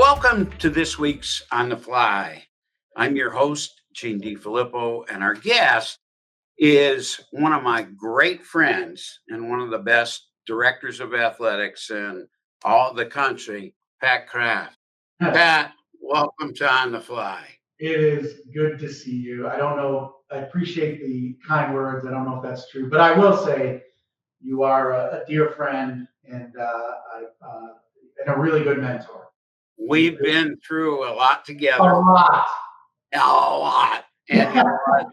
Welcome to this week's On the Fly. I'm your host, Gene DeFilippo, and our guest is one of my great friends and one of the best directors of athletics in all the country, Pat Kraft. Pat, welcome to On the Fly. It is good to see you. I don't know. I appreciate the kind words. I don't know if that's true, but I will say you are a dear friend and a really good mentor. We've been through a lot together. A lot. A lot. And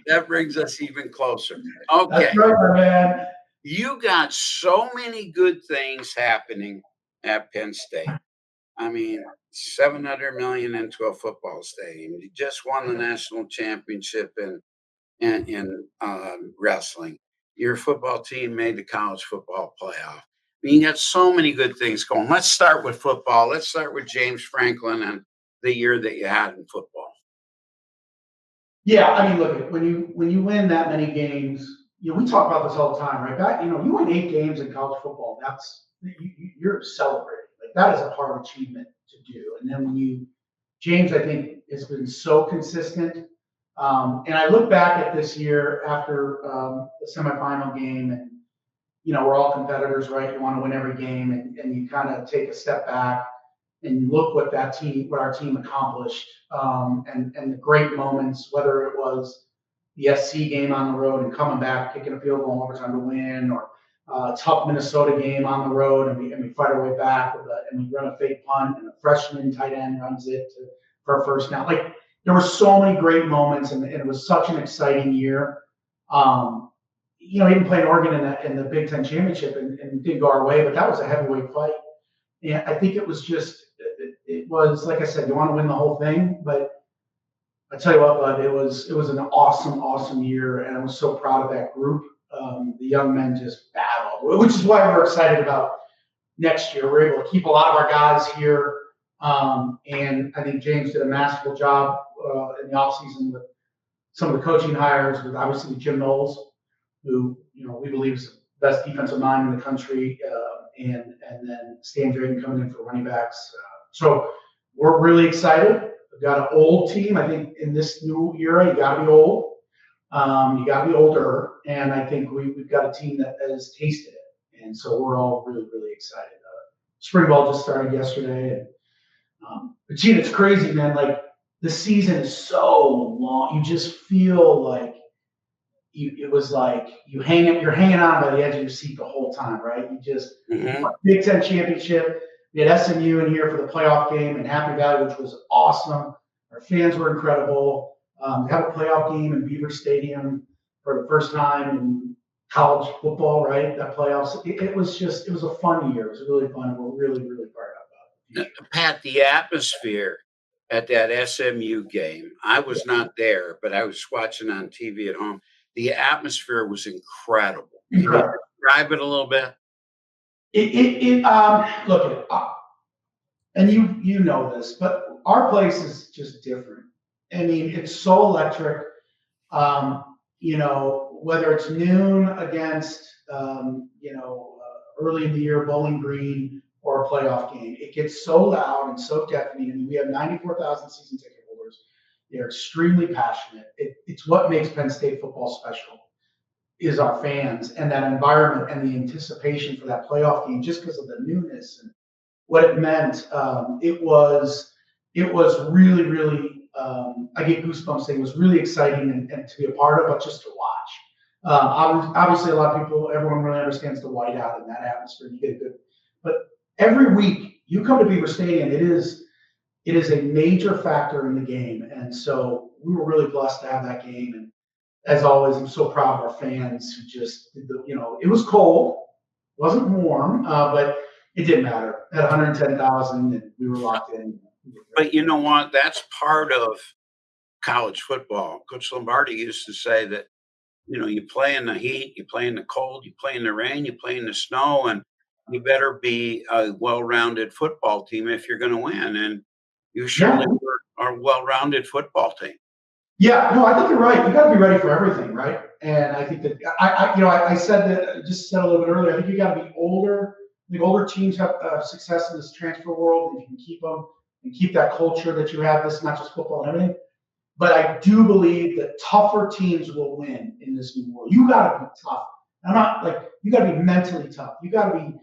that brings us even closer. Okay. That's right, my man. You got so many good things happening at Penn State. I mean, $700 million into a football stadium. You just won the national championship in wrestling. Your football team made the college football playoff. I mean, you got so many good things going. Let's start with football. Let's start with James Franklin and the year that you had in football. Yeah, I mean, look, when you win that many games, we talk about this all the time, right? You win 8 games in college football. You're celebrating. Like, that is a hard achievement to do. And then James, I think, has been so consistent. And I look back at this year after the semifinal game, and we're all competitors, right? You want to win every game, and you kind of take a step back and look what our team accomplished, and the great moments, whether it was the SC game on the road and coming back, kicking a field goal in overtime to win, or a tough Minnesota game on the road, and we fight our way back and we run a fake punt, and a freshman tight end runs it for a first down. Like, there were so many great moments, and it was such an exciting year. Even playing Oregon in the Big Ten championship and it didn't go our way, but that was a heavyweight fight. And I think it was like I said, you want to win the whole thing, but I tell you what, bud, it was an awesome, awesome year, and I was so proud of that group. The young men just battled, which is why we're excited about next year. We're able to keep a lot of our guys here, and I think James did a masterful job in the offseason with some of the coaching hires, with obviously Jim Knowles, who we believe is the best defensive mind in the country, and then Stan Drayton coming in for running backs. So we're really excited. We've got an old team. I think in this new era, you got to be old. You got to be older, and I think we've got a team that has tasted it, and so we're all really, really excited. Spring ball just started yesterday, but Gene, it's crazy, man. Like, the season is so long. You just feel like it was like you're hanging on by the edge of your seat the whole time, right? Big Ten championship. We had SMU in here for the playoff game in Happy Valley, which was awesome. Our fans were incredible. We have a playoff game in Beaver Stadium for the first time in college football, right? That playoffs. It was a fun year. It was really fun. And we're really, really fired up about it. Pat, the atmosphere at that SMU game, I was not there, but I was watching on TV at home. The atmosphere was incredible. Can you describe it a little bit? Look, and you know this, but our place is just different. I mean, it's so electric. Whether it's noon against early in the year Bowling Green or a playoff game, it gets so loud and so deafening. I mean, we have 94,000 season ticket holders. They're extremely passionate. It's what makes Penn State football special, is our fans and that environment and the anticipation for that playoff game, just because of the newness and what it meant. It was really, really, I get goosebumps saying it was really exciting and to be a part of, but just to watch. Obviously, a lot of people, everyone really understands the whiteout and that atmosphere. You get good, but every week you come to Beaver Stadium, it is a major factor in the game. And so we were really blessed to have that game. And as always, I'm so proud of our fans who just, it was cold, wasn't warm, but it didn't matter. At 110,000, and we were locked in. But you know what? That's part of college football. Coach Lombardi used to say that, you play in the heat, you play in the cold, you play in the rain, you play in the snow, and you better be a well-rounded football team if you're going to win. And you surely were a well-rounded football team. Yeah, no, I think you're right. You got to be ready for everything, right? And I think that I said that, I just said a little bit earlier. I think you got to be older. I think older teams have success in this transfer world, and you can keep them and keep that culture that you have. This is not just football and everything. But I do believe that tougher teams will win in this new world. You got to be tough. I'm not like, you got to be mentally tough. You got to be,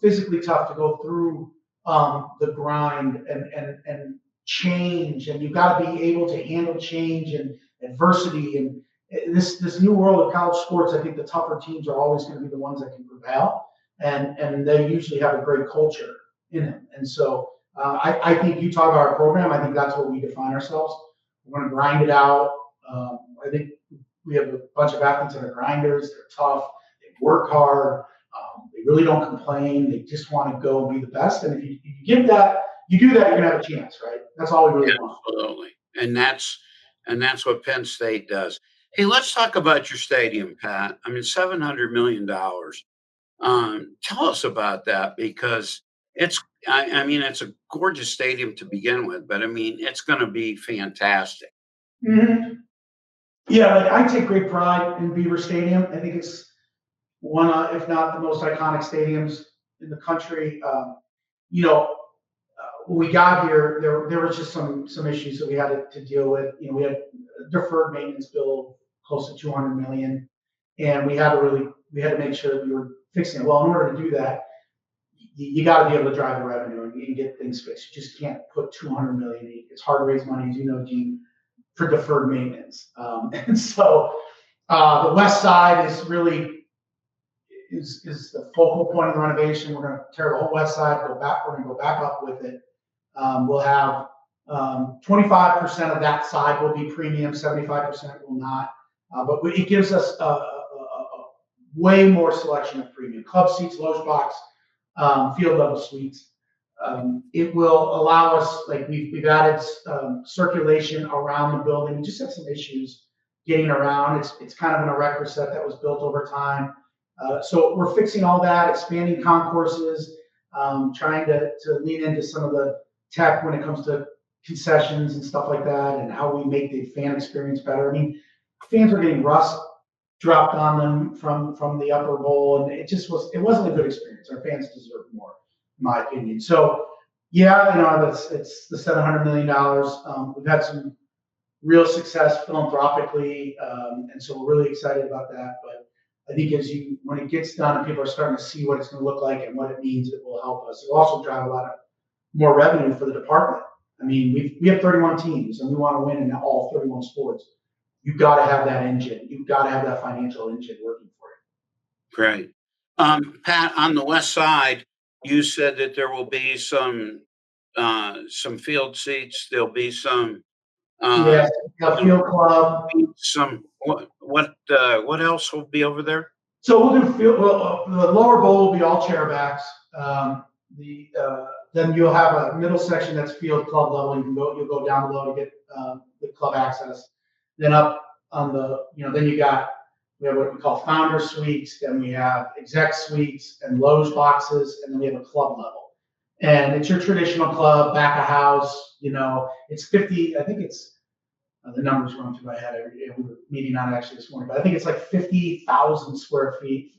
physically tough to go through the grind and change. And you got to be able to handle change and adversity. And this new world of college sports, I think the tougher teams are always going to be the ones that can prevail. And they usually have a great culture in them. And so I think you talk about our program. I think that's what we define ourselves. We're going to grind it out. I think we have a bunch of athletes that are grinders. They're tough. They work hard. They really don't complain. They just want to go and be the best. And if you give that, you do that, you're going to have a chance, right? That's all we really want. Absolutely. And that's what Penn State does. Hey, let's talk about your stadium, Pat. I mean, $700 million. Tell us about that, because I mean, it's a gorgeous stadium to begin with, but I mean, it's going to be fantastic. Mm-hmm. Yeah, like I take great pride in Beaver Stadium. I think it's one, if not the most iconic stadiums in the country. When we got here, there was just some issues that we had to deal with. We had a deferred maintenance bill close to 200 million, and we had to make sure that we were fixing it. Well, in order to do that, you got to be able to drive the revenue and get things fixed. You just can't put 200 million. It's hard to raise money, as you know, Gene, for deferred maintenance. And so the west side is really is the focal point of the renovation. We're going to tear the whole west side, go back. We're going to go back up with it. We'll have 25% of that side will be premium, 75% will not. But it gives us a way more selection of premium club seats, loge box, field level suites. It will allow us, like we've added circulation around the building. We just had some issues getting around. It's kind of an erector set that was built over time. So we're fixing all that, expanding concourses, trying to lean into some of the tech when it comes to concessions and stuff like that, and how we make the fan experience better. I mean, fans are getting rust dropped on them from the upper bowl, and it wasn't a good experience. Our fans deserve more, in my opinion. So yeah, it's the $700 million. We've had some real success philanthropically, and so we're really excited about that. But I think when it gets done and people are starting to see what it's going to look like and what it means, it will help us. It will also drive a lot of more revenue for the department. I mean, we have 31 teams, and we want to win in all 31 sports. You've got to have that engine. You've got to have that financial engine working for you. Great. Pat, on the west side, you said that there will be some field seats. There'll be some field club. Some what else will be over there? So we'll do field. Well, the lower bowl will be all chairbacks. Then you'll have a middle section that's field club level. You'll go down below to get the club access. Then up on then we have what we call founder suites. Then we have exec suites and loge boxes, and then we have a club level. And it's your traditional club, back of house. It's 50. I think it's the numbers run through my head. We were meeting on it actually this morning, but I think it's like 50,000 square feet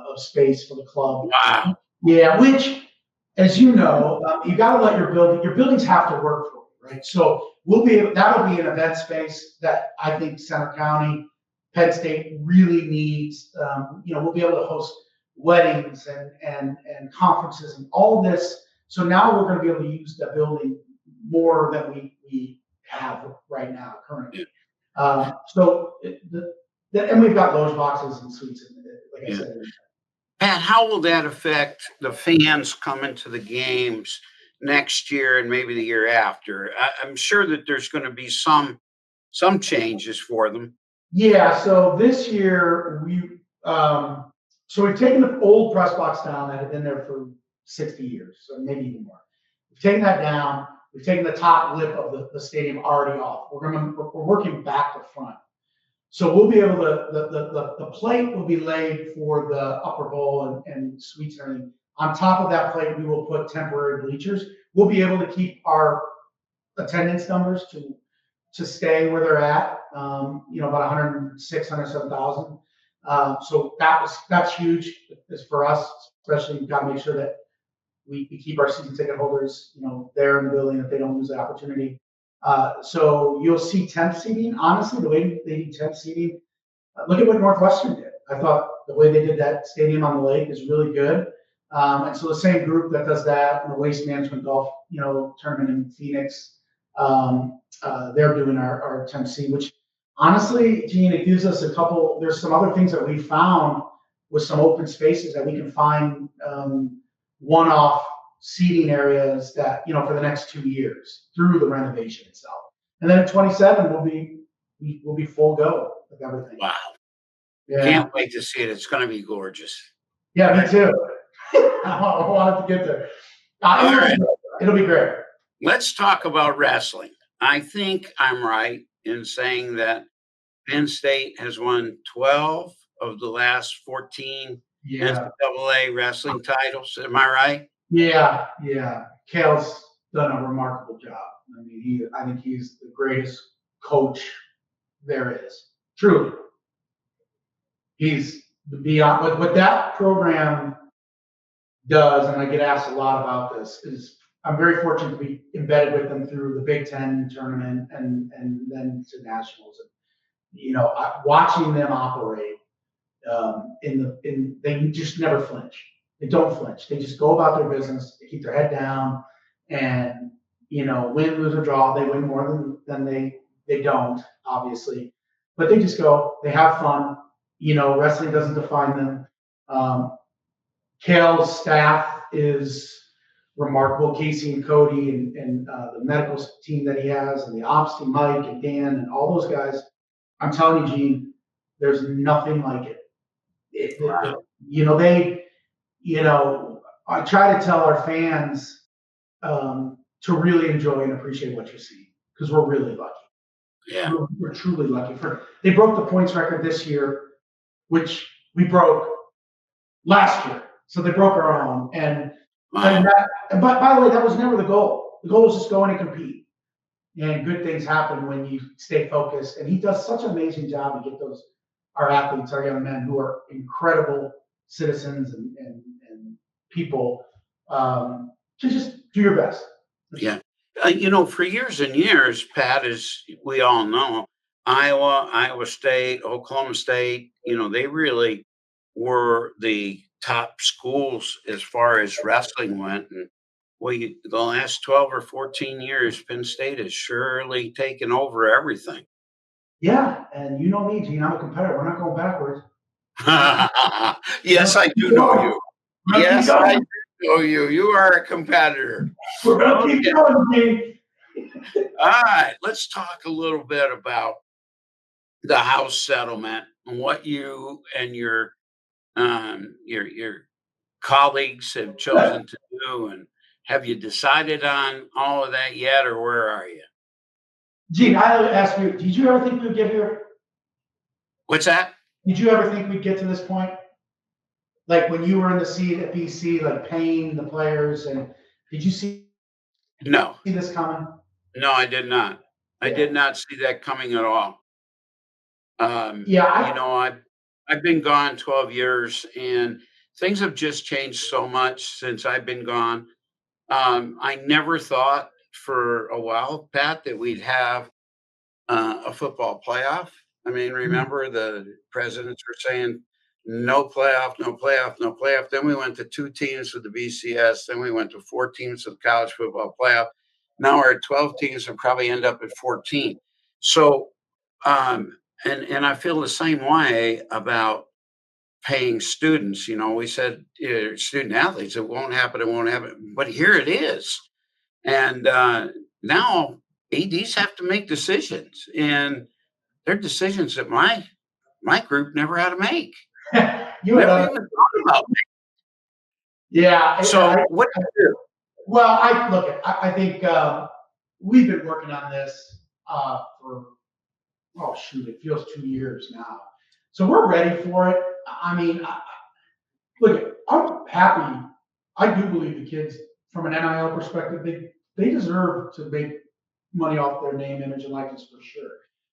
of space for the club. Wow. Yeah, which, as you know, you got to let your buildings have to work for you, right? So that'll be an event space that I think Center County, Penn State really needs. We'll be able to host weddings and conferences and all this. So now we're going to be able to use the building more than we have right now currently. And we've got loge boxes and suites, like I said. Pat, how will that affect the fans coming to the games next year and maybe the year after? I'm sure that there's going to be some changes for them. Yeah. So this year we've taken the old press box down that had been there for 60 years, so maybe even more. We've taken that down. We've taken the top lip of the stadium already off. We're working back to front. So we'll be able to, the plate will be laid for the upper bowl and suites and everything. On top of that plate, we will put temporary bleachers. We'll be able to keep our attendance numbers to stay where they're at, about 106, 107,000. So that's huge for us, especially. We've got to make sure that we keep our season ticket holders, there in the building if they don't lose the opportunity. So you'll see 10th seating. Honestly, the way they do 10th seating, look at what Northwestern did. I thought the way they did that stadium on the lake is really good. And so the same group that does that in the Waste Management Golf, tournament in Phoenix, they're doing our 10th seed, which honestly, Gene, it gives us there's some other things that we found with some open spaces that we can find one-off seating areas that, for the next 2 years through the renovation itself. And then at 27, we'll be full go with everything. Wow. Yeah. Can't wait to see it. It's going to be gorgeous. Yeah, me too. I wanted to get there. It'll be great. Let's talk about wrestling. I think I'm right in saying that Penn State has won 12 of the last 14 NCAA wrestling titles. Am I right? Yeah. Kale's done a remarkable job. I mean, I think he's the greatest coach there is. Truly. He's beyond what that program does, and I get asked a lot about this, is I'm very fortunate to be embedded with them through the Big Ten tournament and then to nationals. And, watching them operate, they just never flinch. They don't flinch. They just go about their business. They keep their head down, and win, lose, or draw. They win more than they don't, obviously, but they just go. They have fun. Wrestling doesn't define them. Kale's staff is remarkable. Casey and Cody and the medical team that he has, and the ops team, Mike and Dan, and all those guys. I'm telling you, Gene, there's nothing like it. Wow. I try to tell our fans to really enjoy and appreciate what you see, because we're really lucky. Yeah, we're truly lucky. They broke the points record this year, which we broke last year. So they broke our own. And by the way, that was never the goal. The goal was just go in and compete. And good things happen when you stay focused. And he does such an amazing job to get our athletes, our young men who are incredible citizens and people, to just do your best. Yeah. For years and years, Pat, as we all know, Iowa State, Oklahoma State, they really were the top schools as far as wrestling went. And the last 12 or 14 years, Penn State has surely taken over everything. Yeah, and you know me, Gene, I'm a competitor. We're not going backwards. Yes, I do know you. Yes, I do know you. You are a competitor. We're going to keep going, Gene. All right, let's talk a little bit about the House settlement and what you and your colleagues have chosen to do. And have you decided on all of that yet, or where are you? Gene, I ask you, did you ever think we'd get here? What's that? Did you ever think we'd get to this point? Like when you were in the seat at BC, like paying the players, and did you see this coming? No, I did not. I did not see that coming at all. I've been gone 12 years, and things have just changed so much since I've been gone. I never thought for a while, Pat, that we'd have a football playoff. I mean, remember the presidents were saying no playoff, no playoff, no playoff. Then we went to 2 teams with the BCS. Then we went to 4 teams with the college football playoff. Now we're at 12 teams and probably end up at 14. So, and I feel the same way about paying students. We said student athletes, it won't happen, but here it is. And now ADs have to make decisions, and they're decisions that my group never had to make. You never even thought about it. Yeah. So what do you do? Well, I think we've been working on this it feels 2 years now. So we're ready for it. I mean, I'm happy. I do believe the kids, from an NIL perspective, they deserve to make money off their name, image, and likeness for sure.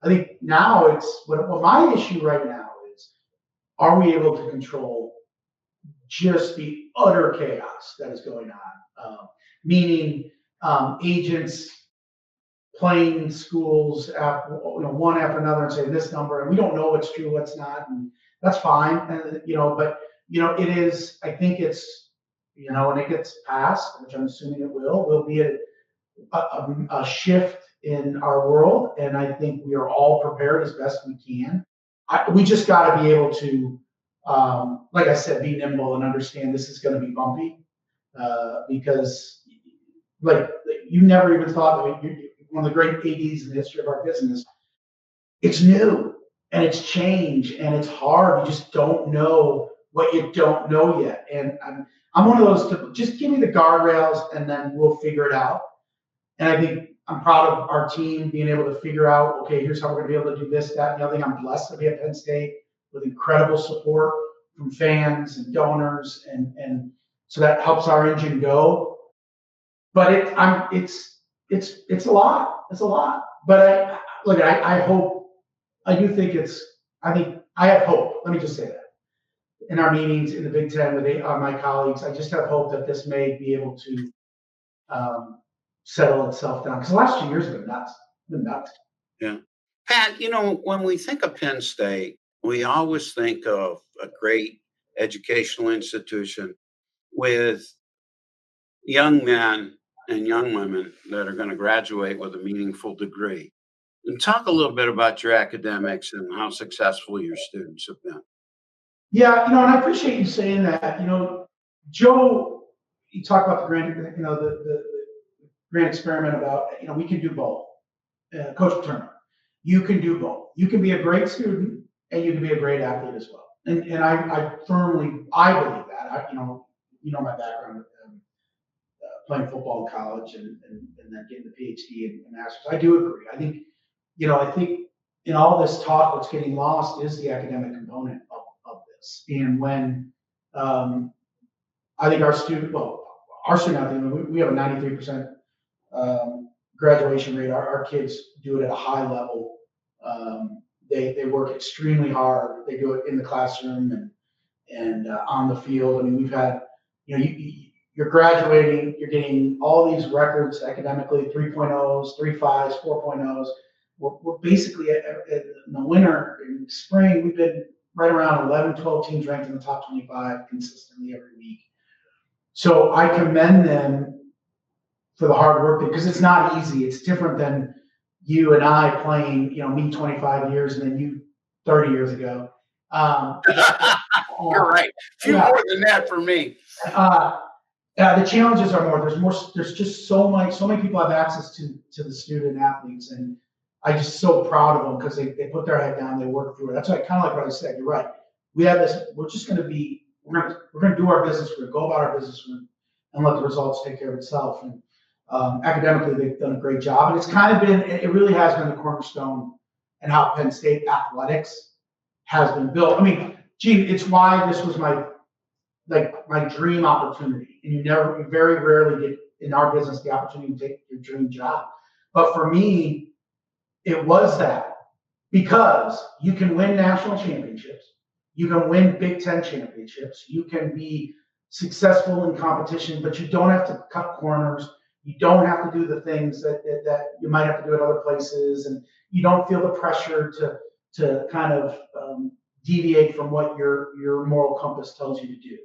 I think now it's what my issue right now is: are we able to control just the utter chaos that is going on. Meaning agents playing schools after, one after another and saying this number, and we don't know what's true, what's not, and that's fine. And but it is. I think it's when it gets passed, which I'm assuming it will be a shift in our world, and I think we are all prepared as best we can. We just got to be able to, like I said, be nimble and understand this is going to be bumpy, because like you never even thought that one of the great ADs in the history of our business. It's new and it's change and it's hard. You just don't know what you don't know yet. And I'm one of those people, just give me the guardrails and then we'll figure it out. And I think I'm proud of our team being able to figure out, okay, here's how we're going to be able to do this, that, and the other thing. I'm blessed to be at Penn State with incredible support from fans and donors, and so that helps our engine go. But it's a lot. It's a lot. But I hope. I do think I have hope. Let me just say that. In our meetings in the Big Ten with my colleagues, I just have hope that this may be able to settle itself down. Because the last 2 years have been nuts. Yeah. Pat, when we think of Penn State, we always think of a great educational institution with young men and young women that are going to graduate with a meaningful degree. And talk a little bit about your academics and how successful your students have been. Yeah, and I appreciate you saying that. Joe, you talk about the grand experiment about we can do both. Coach Turner, you can do both. You can be a great student and you can be a great athlete as well. And I believe that. My background, playing football in college and then getting the PhD and master's. I do agree. I think in all this talk, what's getting lost is the academic component of this. And when I think our student athlete, we have a 93% graduation rate. Our kids do it at a high level. They work extremely hard. They do it in the classroom and on the field. I mean, we've had, you're graduating, you're getting all these records academically, 3.0s, 3.5s, 4.0s. We're basically in the winter and spring, we've been right around 11, 12 teams ranked in the top 25 consistently every week. So I commend them for the hard work, because it's not easy. It's different than you and I playing, me 25 years and then you 30 years ago. You're right. A few more than that for me. The challenges are more. There's just so many people have access to the student athletes, and I'm just so proud of them because they put their head down, they work through it. That's kind of like what I said. You're right. We have this. We're just going to be. We're going to do our business. We're going to go about our business and let the results take care of itself. And academically, they've done a great job, and it's kind of been. It really has been the cornerstone and how Penn State athletics has been built. I mean, Gene, it's why this was my dream opportunity. And you very rarely get in our business the opportunity to take your dream job. But for me, it was that, because you can win national championships, you can win Big Ten championships, you can be successful in competition, but you don't have to cut corners. You don't have to do the things that you might have to do at other places, and you don't feel the pressure to kind of deviate from what your moral compass tells you to do.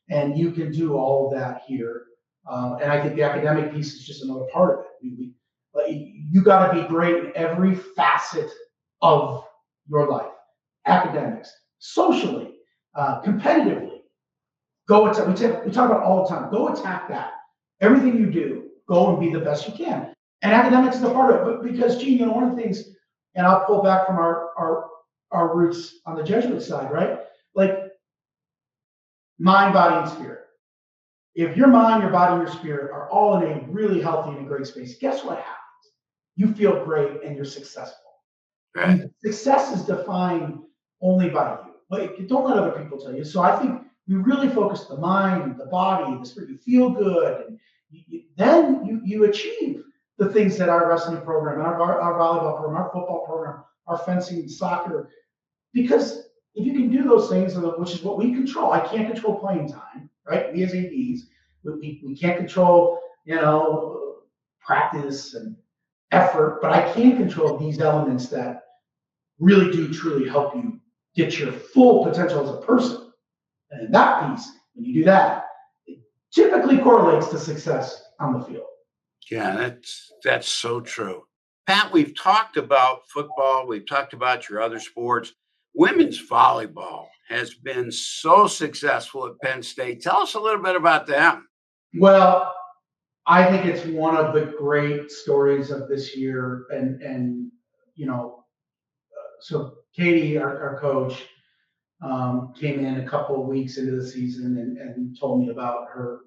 And you can do all of that here. And I think the academic piece is just another part of it. You got to be great in every facet of your life. Academics, socially, competitively. We talk about it all the time. Go attack that. Everything you do, go and be the best you can. And academics is a part of it. But because, Gene, one of the things, and I'll pull back from our roots on the Jesuit side, right? Like, mind, body, and spirit. If your mind, your body, and your spirit are all in a really healthy and a great space, guess what happens? You feel great and you're successful. Right. And success is defined only by you. Don't let other people tell you. So I think we really focus the mind, the body, the spirit. You feel good, and then you achieve the things that our wrestling program, our volleyball program, our football program, our fencing, soccer, because if you can do those things, which is what we control. I can't control playing time, right? We as ADs, we can't control, practice and effort, but I can control these elements that really do truly help you get your full potential as a person. And in that piece, when you do that, it typically correlates to success on the field. Yeah, that's so true. Pat, we've talked about football, we've talked about your other sports. Women's volleyball has been so successful at Penn State. Tell us a little bit about them. Well, I think it's one of the great stories of this year. And so Katie, our coach, came in a couple of weeks into the season and told me about her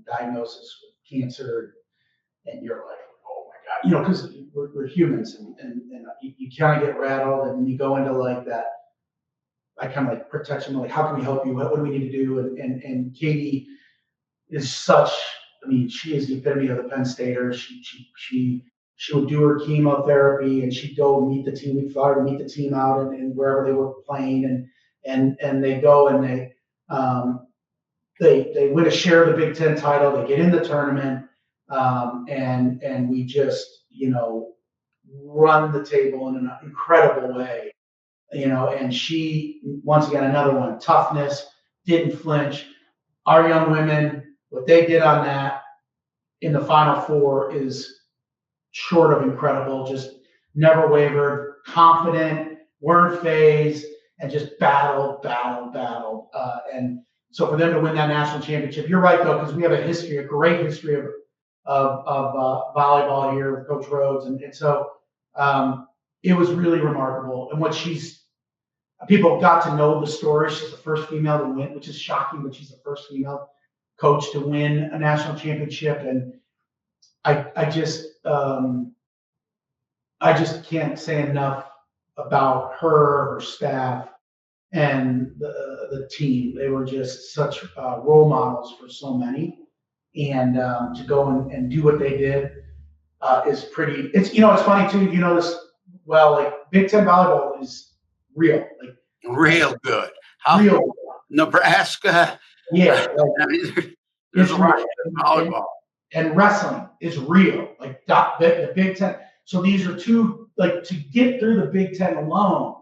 diagnosis with cancer. And you're like, oh my God, because we're humans and you kind of get rattled and you go into like that. I kind of like protection, like, how can we help you? What do we need to do? And Katie is such, she is the epitome of the Penn Stater. She would do her chemotherapy and she'd go meet the team. We'd fly her to meet the team out and wherever they were playing and they go and they win a share of the Big Ten title. They get in the tournament. And we just, run the table in an incredible way, and she, once again, another one, toughness, didn't flinch. Our young women, what they did on that in the Final Four is short of incredible, just never wavered, confident, weren't phased, and just battled. And so for them to win that national championship, you're right, though, because we have a great history of volleyball here with Coach Rhodes. And so it was really remarkable. And people got to know the story. She's the first female to win, which is shocking, but she's the first female coach to win a national championship. And I just can't say enough about her staff, and the team. They were just such role models for so many. And to go and do what they did is pretty. It's it's funny too. This well, like Big Ten volleyball is real, like real good. Real, Nebraska. Yeah, there's a lot of volleyball. And wrestling is real, like the Big Ten. So these are two, like, to get through the Big Ten alone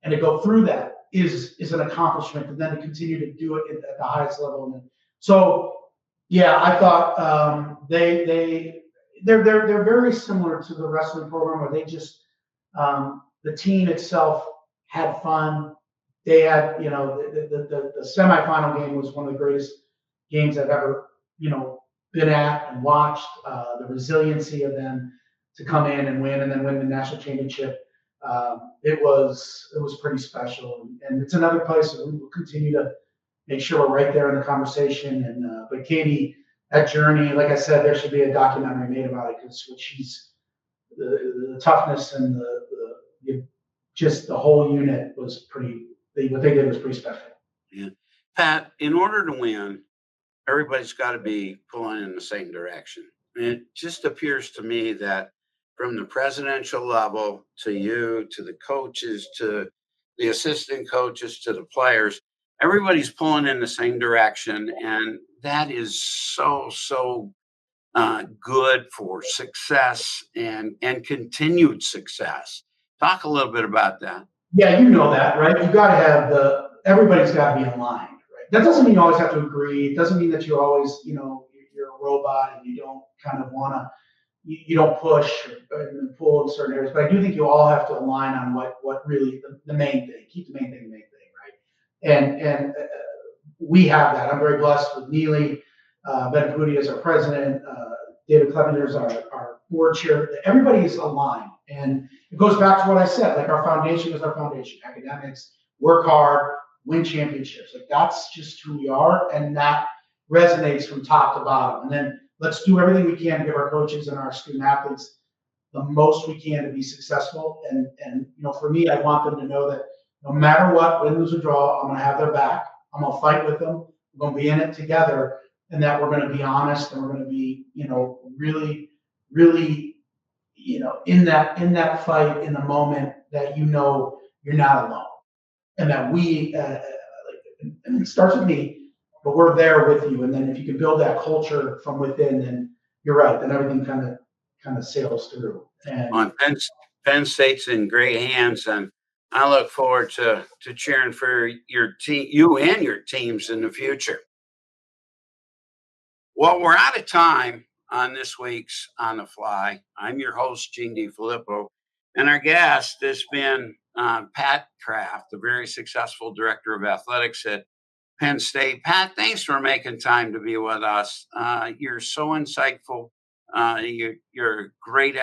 and to go through that is an accomplishment, and then to continue to do it at the highest level. And so, yeah, I thought they're very similar to the wrestling program, where they just the team itself had fun. They had, the semifinal game was one of the greatest games I've ever, been at and watched. The resiliency of them to come in and win, and then win the national championship. It was pretty special, and it's another place that we will continue to make sure we're right there in the conversation. And but Katie, that journey, like I said, there should be a documentary made about it, because what she's the toughness and the just the whole unit was pretty. What they did was pretty special. Yeah, Pat. In order to win, everybody's got to be pulling in the same direction. And it just appears to me that from the presidential level to you, to the coaches, to the assistant coaches, to the players, everybody's pulling in the same direction. And that is so good for success and continued success. Talk a little bit about that. Yeah, you know that, right? You got to have everybody's got to be aligned, right? That doesn't mean you always have to agree. It doesn't mean that you're always, you're a robot and you don't kind of want to, you don't push and pull in certain areas. But I do think you all have to align on what really the main thing, keep the main thing, right? And we have that. I'm very blessed with Neely, Ben Pudi as our president, David Clevenger is our board chair. Everybody is aligned. And it goes back to what I said, like our foundation is our foundation. Academics, work hard, win championships. Like that's just who we are. And that resonates from top to bottom. And then let's do everything we can to give our coaches and our student athletes the most we can to be successful. And for me, I want them to know that no matter what, win, lose, or draw, I'm going to have their back. I'm going to fight with them. We're going to be in it together, and that we're going to be honest, and we're going to be, really, really, in that fight, in the moment, that you're not alone. and that we, and it starts with me, but we're there with you. And then if you can build that culture from within, then you're right. Then everything kind of sails through. And On Penn State's in great hands, and I look forward to cheering for your team, you and your teams in the future. Well, we're out of time on this week's On the Fly. I'm your host, Gene DeFilippo, and our guest has been Pat Kraft, the very successful director of athletics at Penn State. Pat, thanks for making time to be with us. You're so insightful. You're a great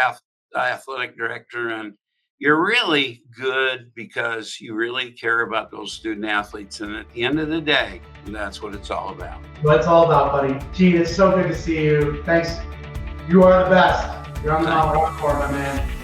athletic director, and you're really good because you really care about those student athletes. And at the end of the day, that's what it's all about. What it's all about, buddy. Gene, it's so good to see you. Thanks. You are the best. You're on the Mount Rockmore, my man.